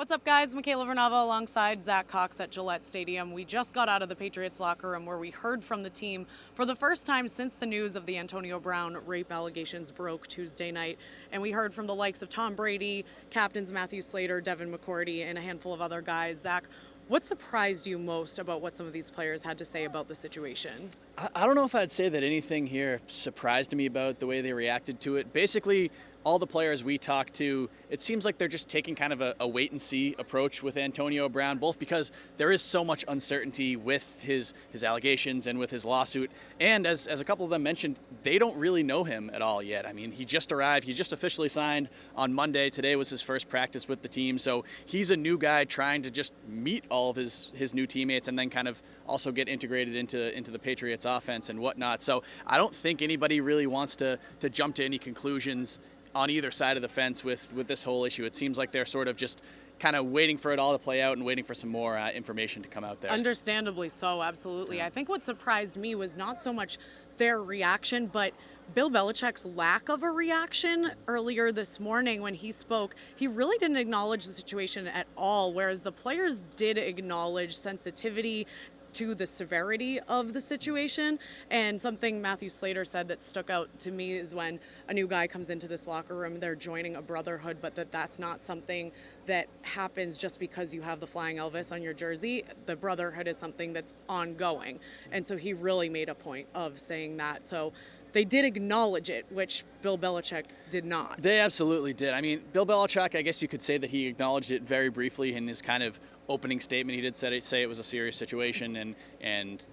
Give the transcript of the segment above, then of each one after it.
What's up, guys? Michaela Vernava alongside Zach Cox at Gillette Stadium. We just got out of the Patriots locker room where we heard from the team for the first time since the news of the Antonio Brown rape allegations broke Tuesday night. And we heard from the likes of Tom Brady, captains Matthew Slater, Devin McCourty, and a handful of other guys. Zach, what surprised you most about what some of these players had to say about the situation? I don't know if I'd say that anything here surprised me about the way they reacted to it. Basically, all the players we talked to, it seems like they're just taking kind of a wait-and-see approach with Antonio Brown, both because there is so much uncertainty with his allegations and with his lawsuit, and as a couple of them mentioned, they don't really know him at all yet. I mean, he just arrived. He just officially signed on Monday. Today was his first practice with the team, so he's a new guy trying to just meet all of his new teammates and then kind of also get integrated into the Patriots offense and whatnot. So I don't think anybody really wants to jump to any conclusions on either side of the fence with this whole issue. It seems like they're sort of just kind of waiting for it all to play out and waiting for some more information to come out there. Understandably so, absolutely. Yeah. I think what surprised me was not so much their reaction, but Bill Belichick's lack of a reaction earlier this morning when he spoke. He really didn't acknowledge the situation at all, whereas the players did acknowledge sensitivity to the severity of the situation. And something Matthew Slater said that stuck out to me is when a new guy comes into this locker room, they're joining a brotherhood, but that's not something that happens just because you have the Flying Elvis on your jersey. The brotherhood is something that's ongoing. And so he really made a point of saying that. So they did acknowledge it, which Bill Belichick did not. They absolutely did. I mean, Bill Belichick, I guess you could say that he acknowledged it very briefly in his kind of opening statement. He did say it was a serious situation, and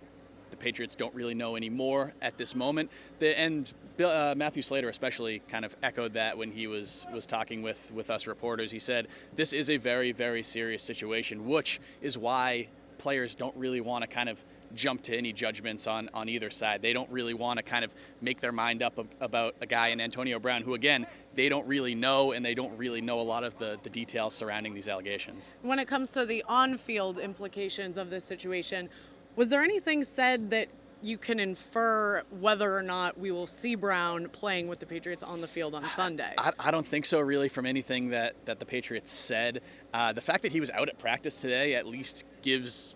the Patriots don't really know anymore at this moment. Matthew Slater especially kind of echoed that when he was talking with us reporters. He said, this is a very, very serious situation, which is why players don't really want to kind of jump to any judgments on either side. They don't really want to kind of make their mind up about a guy in Antonio Brown who, again, they don't really know, and they don't really know a lot of the details surrounding these allegations. When it comes to the on-field implications of this situation, was there anything said that you can infer whether or not we will see Brown playing with the Patriots on the field on Sunday? I don't think so, really, from anything that the Patriots said. The fact that he was out at practice today at least gives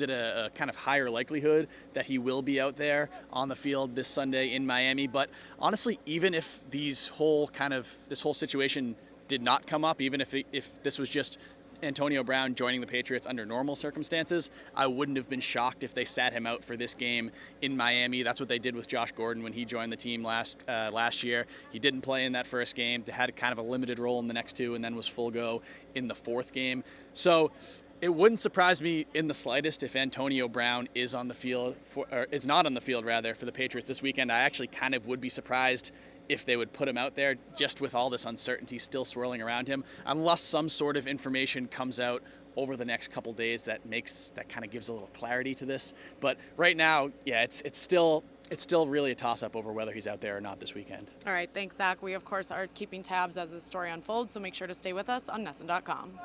it a kind of higher likelihood that he will be out there on the field this Sunday in Miami. But honestly, even if this whole situation did not come up, even if this was just Antonio Brown joining the Patriots under normal circumstances, I wouldn't have been shocked if they sat him out for this game in Miami. That's what they did with Josh Gordon when he joined the team last year. He didn't play in that first game. They had kind of a limited role in the next two, and then was full go in the fourth game. So it wouldn't surprise me in the slightest if Antonio Brown is on the field is not on the field rather for the Patriots this weekend. I actually kind of would be surprised if they would put him out there just with all this uncertainty still swirling around him, unless some sort of information comes out over the next couple days that kind of gives a little clarity to this. But right now, yeah, it's still really a toss-up over whether he's out there or not this weekend. All right, thanks, Zach. We, of course, are keeping tabs as this story unfolds, so make sure to stay with us on NESN.com.